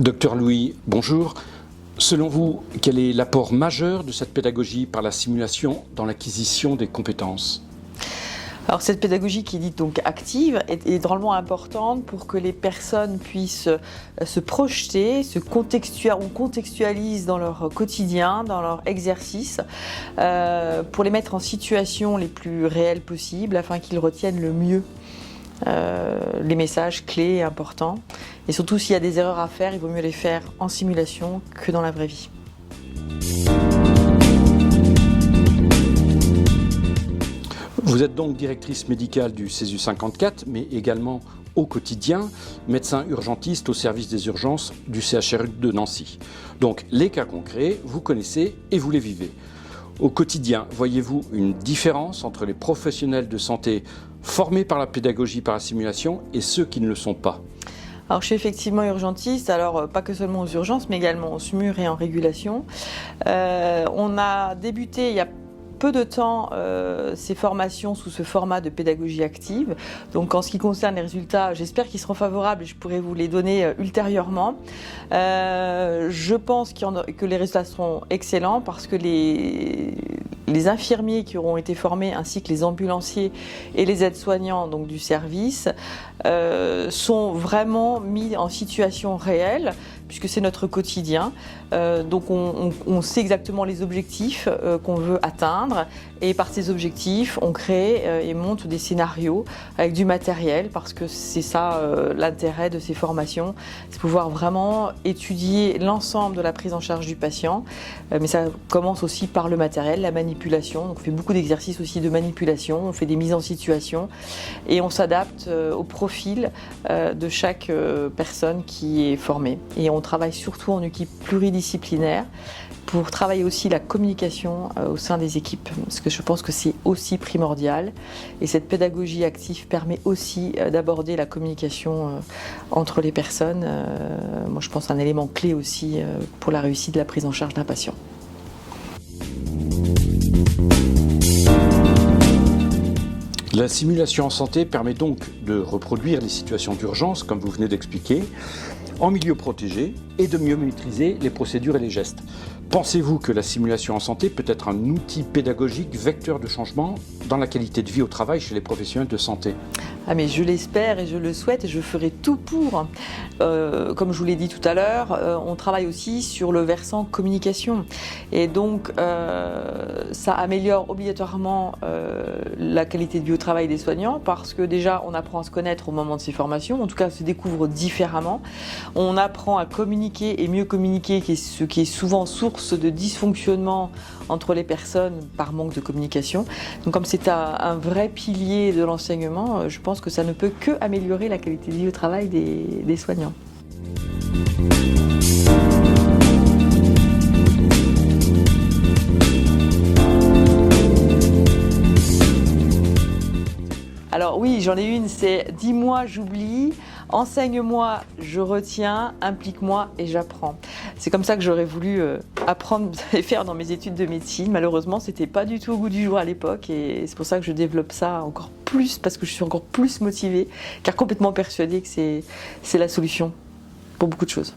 Docteur Louis, bonjour. Selon vous, quel est l'apport majeur de cette pédagogie par la simulation dans l'acquisition des compétences ? Alors cette pédagogie qui est dite donc active est drôlement importante pour que les personnes puissent se projeter, on contextualise dans leur quotidien, dans leur exercice, pour les mettre en situation les plus réelles possibles afin qu'ils retiennent le mieux les messages clés et importants. Et surtout s'il y a des erreurs à faire, il vaut mieux les faire en simulation que dans la vraie vie. Vous êtes donc directrice médicale du CESU 54, mais également au quotidien, médecin urgentiste au service des urgences du CHRU de Nancy. Donc les cas concrets, vous connaissez et vous les vivez. Au quotidien, voyez-vous une différence entre les professionnels de santé formés par la pédagogie par la simulation et ceux qui ne le sont pas ? Alors je suis effectivement urgentiste, alors pas que seulement aux urgences, mais également au SMUR et en régulation. On a débuté il y a peu de temps ces formations sous ce format de pédagogie active. Donc en ce qui concerne les résultats, j'espère qu'ils seront favorables et je pourrai vous les donner ultérieurement. Je pense que les résultats seront excellents parce que les infirmiers qui auront été formés ainsi que les ambulanciers et les aides-soignants donc du service sont vraiment mis en situation réelle puisque c'est notre quotidien. Donc on sait exactement les objectifs qu'on veut atteindre et par ces objectifs on crée et monte des scénarios avec du matériel parce que c'est ça l'intérêt de ces formations, c'est pouvoir vraiment étudier l'ensemble de la prise en charge du patient, mais ça commence aussi par le matériel, la manipulation. Donc on fait beaucoup d'exercices aussi de manipulation, on fait des mises en situation et on s'adapte au profil de chaque personne qui est formée. Et on travaille surtout en équipe pluridisciplinaire pour travailler aussi la communication au sein des équipes, parce que je pense que c'est aussi primordial. Et cette pédagogie active permet aussi d'aborder la communication entre les personnes. Moi, je pense que c'est un élément clé aussi pour la réussite de la prise en charge d'un patient. La simulation en santé permet donc de reproduire les situations d'urgence, comme vous venez d'expliquer, en milieu protégé et de mieux maîtriser les procédures et les gestes. Pensez-vous que la simulation en santé peut être un outil pédagogique vecteur de changement dans la qualité de vie au travail chez les professionnels de santé ? Ah mais je l'espère et je le souhaite et je ferai tout pour. Comme je vous l'ai dit tout à l'heure, on travaille aussi sur le versant communication. Et donc, ça améliore obligatoirement la qualité de vie au travail des soignants parce que déjà, on apprend à se connaître au moment de ces formations. En tout cas, on se découvre différemment. On apprend à communiquer et mieux communiquer, ce qui est souvent source de dysfonctionnement entre les personnes par manque de communication. Donc comme c'est un vrai pilier de l'enseignement, je pense que ça ne peut que améliorer la qualité de vie au travail des soignants. Alors oui, j'en ai une, c'est « dis-moi, j'oublie ». Enseigne-moi, je retiens, implique-moi et j'apprends. C'est comme ça que j'aurais voulu apprendre et faire dans mes études de médecine. Malheureusement, c'était pas du tout au goût du jour à l'époque et c'est pour ça que je développe ça encore plus parce que je suis encore plus motivée, car complètement persuadée que c'est la solution pour beaucoup de choses.